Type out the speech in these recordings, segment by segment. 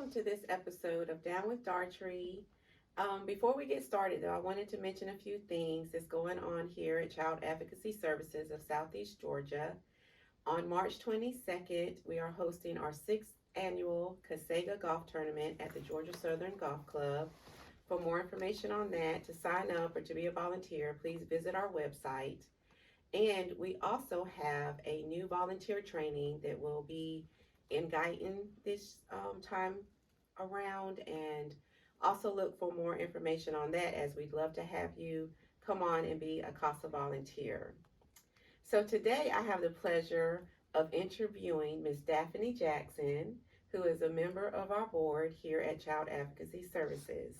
welcome to this episode of Down with Daughty. Before we get started, though, I wanted to mention a few things that's going on here at Child Advocacy Services of Southeast Georgia. On March 22nd, we are hosting our sixth annual SEGA golf tournament at the Georgia Southern Golf Club. For more information on that, to sign up or to be a volunteer, please visit our website. And we also have a new volunteer training that will be in Guyton this time around, and also look for more information on that, as we'd love to have you come on and be a CASA volunteer. So today I have the pleasure of interviewing Ms. Daphne Jackson, who is a member of our board here at Child Advocacy Services.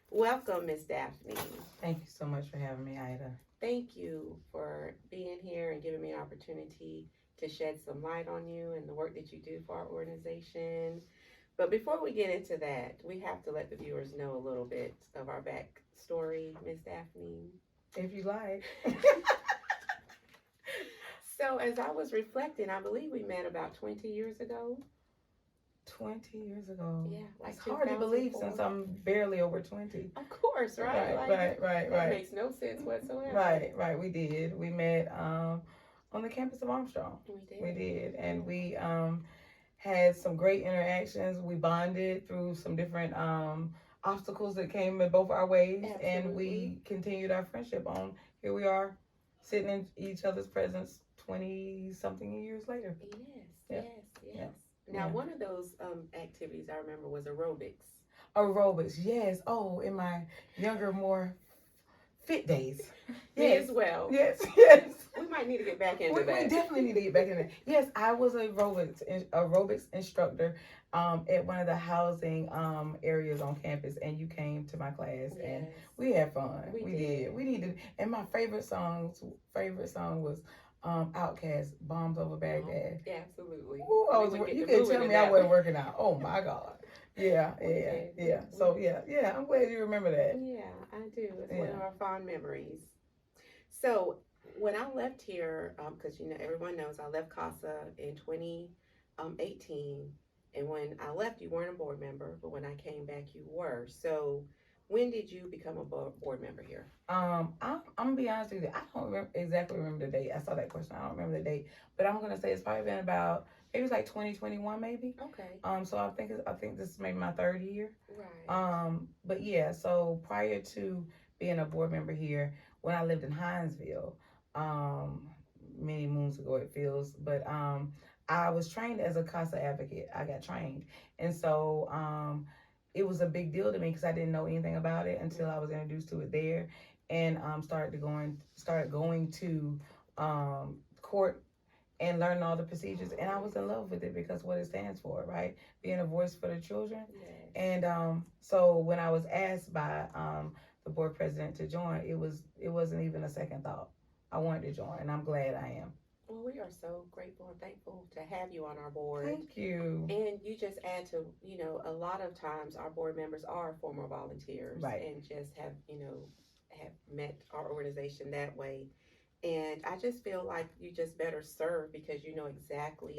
Welcome, Ms. Daphne. Thank you so much for having me, Ida. Thank you for being here and giving me an opportunity to shed some light on you and the work that you do for our organization. But before we get into that, we have to let the viewers know a little bit of our backstory, Ms. Daphne. If you like. So as I was reflecting, I believe we met about 20 years ago. 20 years ago. Yeah, like it's hard to believe since I'm barely over 20. Of course, right? Right. That makes no sense whatsoever. Right. We did. We met on the campus of Armstrong. We did. And we had some great interactions. We bonded through some different obstacles that came in both our ways. Absolutely. And we continued our friendship on. Here we are, sitting in each other's presence 20-something years later. Yes. Now, one of those activities I remember was aerobics. Aerobics, yes. Oh, in my younger, more fit days. Me as well. Yes. We might need to get back into that. We definitely need to get back into that. Yes, I was an aerobics instructor at one of the housing areas on campus, and you came to my class, and we had fun. We did. We needed, and my favorite song was Outkast, Bombs Over Baghdad. Yeah, absolutely. Ooh, you can tell me I wasn't working out. Oh my God. Yeah. So I'm glad you remember that. Yeah, I do. It's one of our fond memories. So when I left here, because everyone knows I left CASA in 2018, and when I left, you weren't a board member, but when I came back, you were. So when did you become a board member here? I'm gonna be honest with you. I don't exactly remember the date. I saw that question. I don't remember the date, but I'm gonna say it's probably been about maybe it's like 2021, maybe. Okay. So I think this is maybe my third year. Right. But yeah. So prior to being a board member here, when I lived in Hinesville, many moons ago it feels, but I was trained as a CASA advocate. I got trained, and so it was a big deal to me because I didn't know anything about it until I was introduced to it there, and started going to court and learning all the procedures, and I was in love with it because what it stands for, right? Being a voice for the children. Yes. And so when I was asked by the board president to join, it wasn't even a second thought. I wanted to join, and I'm glad I am. Well, we are so grateful and thankful to have you on our board. Thank you. And you just add to, a lot of times our board members are former volunteers. Right. And just have met our organization that way. And I just feel like you just better serve because you know exactly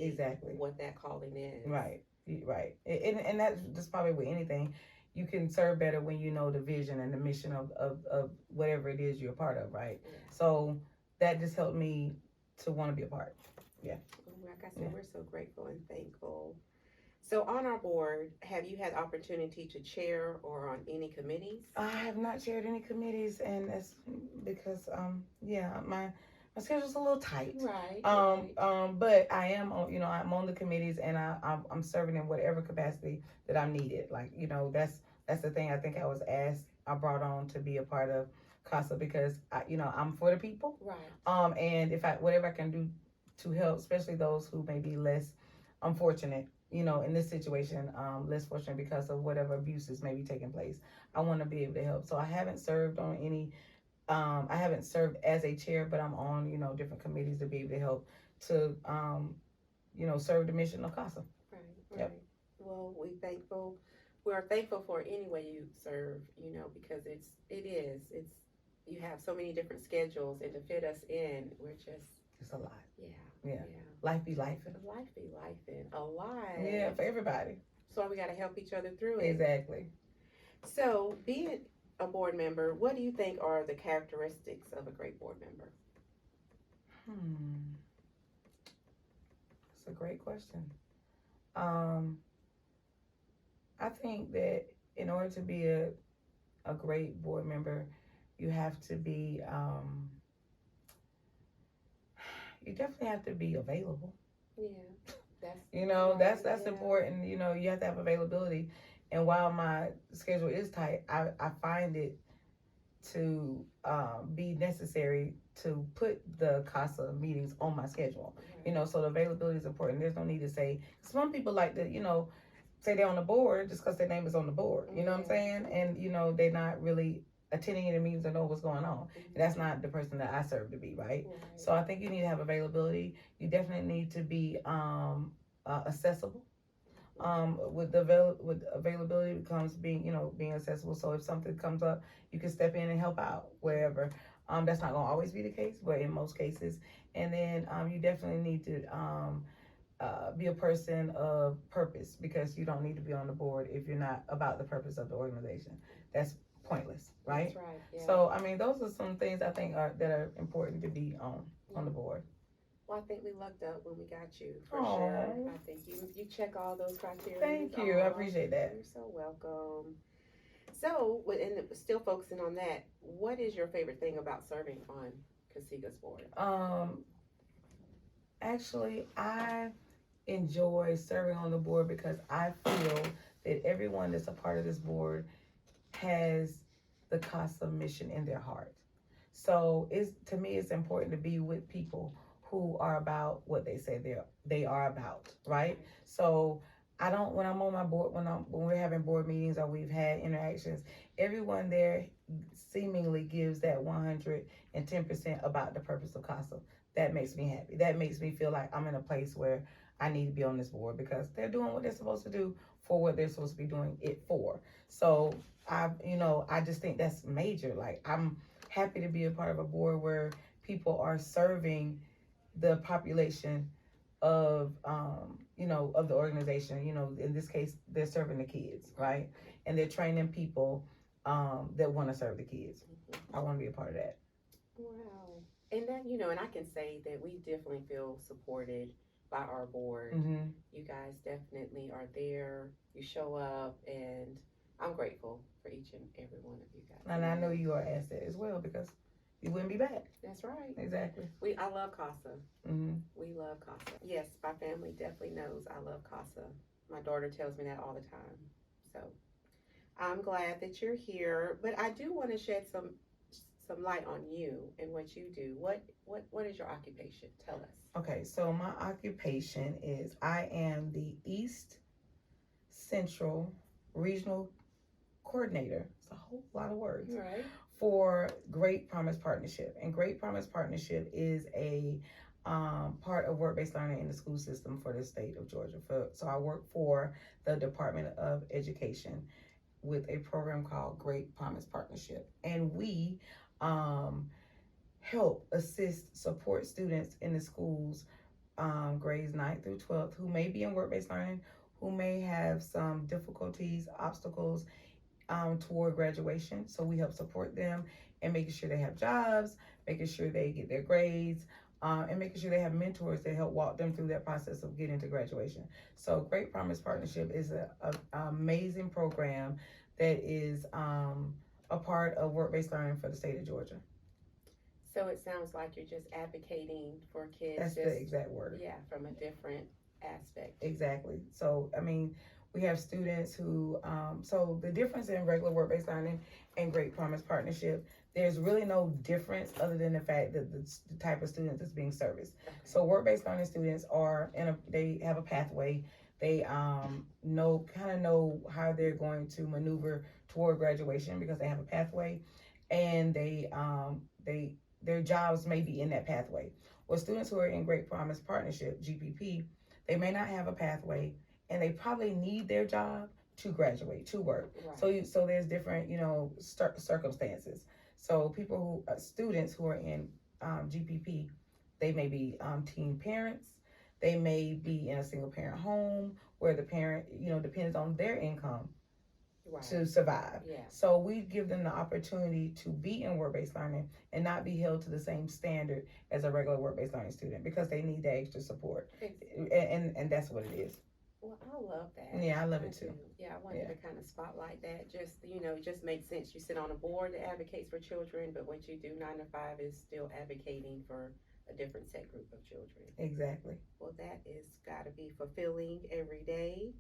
what that calling is. Right. And that's probably with anything. You can serve better when you know the vision and the mission of whatever it is you're a part of, right? Yeah. So that just helped me to want to be a part. Yeah. Like I said, we're so grateful and thankful. So on our board, have you had opportunity to chair or on any committees? I have not chaired any committees, and that's because my schedule's a little tight. Right. But I am on, I'm on the committees, and I'm serving in whatever capacity that I'm needed. Like, that's the thing I think I was brought on to be a part of CASA because I'm for the people. Right. And whatever I can do to help, especially those who may be less unfortunate, in this situation, less fortunate because of whatever abuses may be taking place. I want to be able to help. So I haven't served on any, I haven't served as a chair, but I'm on, different committees to be able to help to, serve the mission of CASA. Right. Yep. Well, we are thankful for any way you serve, because it's you have so many different schedules, and to fit us in, it's a lot. Yeah. Life be life. Life be life, and a lot. Yeah, for everybody. So we got to help each other through it. Exactly. So, being a board member, what do you think are the characteristics of a great board member? That's a great question. Um, I think that in order to be a great board member, you have to be, you definitely have to be available. Yeah, that's That's yeah. important. You have to have availability. And while my schedule is tight, I find it to be necessary to put the CASA meetings on my schedule. Right. So the availability is important. There's no need to say, some people like to, say they're on the board just because their name is on the board. You know what I'm saying? And, they're not really attending any meetings or know what's going on. And that's not the person that I serve to be, right? So I think you need to have availability. You definitely need to be accessible. With availability becomes being accessible. So if something comes up, you can step in and help out wherever. That's not gonna always be the case, but in most cases. And then you definitely need to be a person of purpose, because you don't need to be on the board if you're not about the purpose of the organization. That's pointless, right? That's right. Yeah. So those are some things I think are important to be on the board. Well, I think we lucked up when we got you, for Aww. sure. I think you check all those criteria. Thank you. I appreciate that. You're so welcome. So, and still focusing on that, what is your favorite thing about serving on CASIGA's board? Actually, I enjoy serving on the board because I feel that everyone that's a part of this board has the CASA mission in their heart. So to me, it's important to be with people who are about what they say they are about, right? So I don't, when I'm on my board, when we're having board meetings or we've had interactions, everyone there seemingly gives that 110% about the purpose of CASA. That makes me happy. That makes me feel like I'm in a place where I need to be on this board, because they're doing what they're supposed to do for what they're supposed to be doing it for. So I just think that's major. Like, I'm happy to be a part of a board where people are serving the population of of the organization. In this case, they're serving the kids, right? And they're training people that want to serve the kids. I want to be a part of that. Wow. And then, and I can say that we definitely feel supported by our board. Mm-hmm. You guys definitely are there. You show up, and I'm grateful for each and every one of you guys. And I know you are an asset as well, because you wouldn't be back. That's right. Exactly. I love CASA. Mm-hmm. We love CASA. Yes, my family definitely knows I love CASA. My daughter tells me that all the time. So I'm glad that you're here, but I do want to shed some light on you and what you do. What is your occupation? Tell us. Okay, so my occupation is, I am the East Central Regional Coordinator. It's a whole lot of words. Right. For Great Promise Partnership. And Great Promise Partnership is a part of work-based learning in the school system for the state of Georgia. So I work for the Department of Education with a program called Great Promise Partnership. And we help assist, support students in the schools, grades 9th through 12th, who may be in work-based learning, who may have some difficulties, obstacles toward graduation. So we help support them and making sure they have jobs, making sure they get their grades, and making sure they have mentors that help walk them through that process of getting to graduation. So Great Promise Partnership is an amazing program that is a part of work-based learning for the state of Georgia. So it sounds like you're just advocating for kids. That's the exact word. Yeah, from a different aspect. Exactly. So, we have students who, so the difference in regular work-based learning and Great Promise Partnership, there's really no difference other than the fact that the type of student that's being serviced. Okay. So work-based learning students they have a pathway. They know how they're going to maneuver toward graduation because they have a pathway, and their jobs may be in that pathway. Well, students who are in Great Promise Partnership, GPP, they may not have a pathway, and they probably need their job to graduate, to work. Right. So there's different, circumstances. So students who are in GPP, they may be teen parents. They may be in a single parent home where the parent, depends on their income Right. to survive. Yeah. So we give them the opportunity to be in work-based learning and not be held to the same standard as a regular work-based learning student because they need that extra support. And that's what it is. Well, I love that. Yeah, I love it too. Yeah, I wanted to kind of spotlight that. Just, it just makes sense. You sit on a board that advocates for children, but what you do 9 to 5 is still advocating for a different set group of children. Exactly. Well, that is got to be fulfilling every day.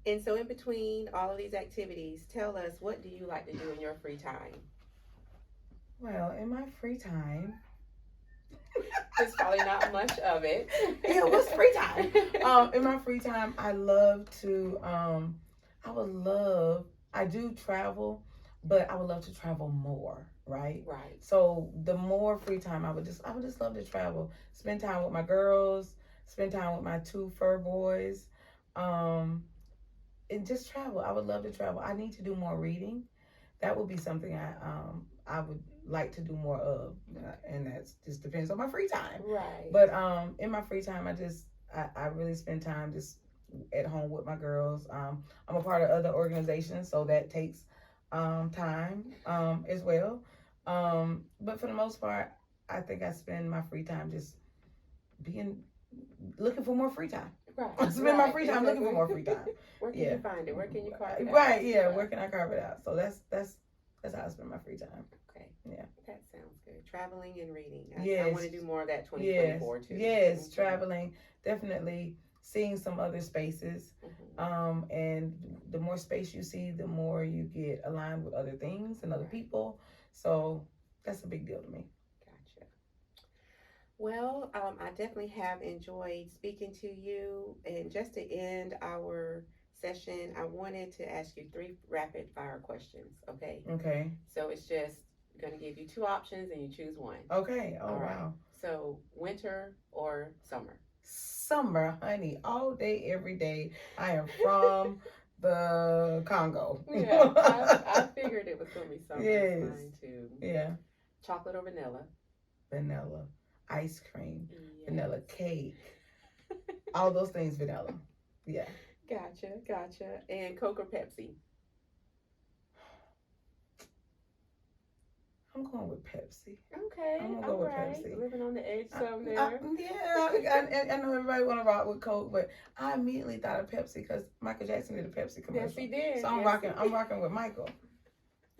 And so in between all of these activities, tell us, what do you like to do in your free time? Well, in my free time, there's probably not much of it. Yeah, what's free time? In my free time, I love to, I do travel, but I would love to travel more, right? Right. So the more free time, I would just love to travel, spend time with my girls, spend time with my 2 fur boys, and just travel. I would love to travel. I need to do more reading. That would be something I would like to do more of, and that just depends on my free time. Right. But in my free time, I really spend time just at home with my girls. I'm a part of other organizations, so that takes time as well. But for the most part, I think I spend my free time just looking for more free time. Right. I spend my free time looking for more free time. Where can you find it? Where can you carve it out? Right, yeah. Where can I carve it out? So that's how I spend my free time. Okay. Yeah. That sounds good. Traveling and reading. Yes. I want to do more of that 2024 too. Yes, traveling. Definitely seeing some other spaces. And the more space you see, the more you get aligned with other things and other people. So that's a big deal to me. Gotcha. Well, I definitely have enjoyed speaking to you. And just to end our session, I wanted to ask you 3 rapid fire questions. Okay. Okay. So it's just going to give you 2 options and you choose one. Okay. Oh, all right. Wow. So winter or summer? Summer, honey, all day, every day. I am from the Congo. Yeah, I figured it was going to be summer. Yes. Mine too. Yeah. Chocolate or vanilla? Vanilla. Ice cream. Yes. Vanilla cake. All those things vanilla. Yeah. Gotcha. And Coke or Pepsi? I'm going with Pepsi. Okay. I'm gonna go with Pepsi. Living on the edge some there. I know everybody want to rock with Coke, but I immediately thought of Pepsi because Michael Jackson did a Pepsi commercial. Yes, he did. So I'm rocking with Michael.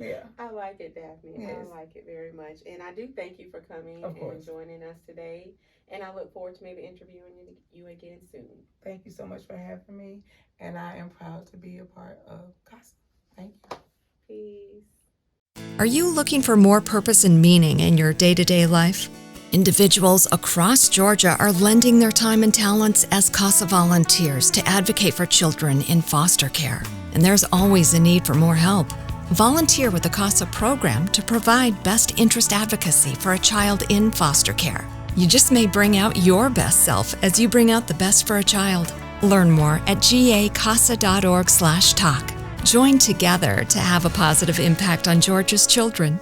Yeah. I like it, Daphne. Yes. I like it very much. And I do thank you for coming Of course. and joining us today. And I look forward to maybe interviewing you again soon. Thank you so much for having me. And I am proud to be a part of CASA. Thank you. Peace. Are you looking for more purpose and meaning in your day-to-day life? Individuals across Georgia are lending their time and talents as CASA volunteers to advocate for children in foster care. And there's always a need for more help. Volunteer with the CASA program to provide best interest advocacy for a child in foster care. You just may bring out your best self as you bring out the best for a child. Learn more at gacasa.org/talk. Join together to have a positive impact on Georgia's children.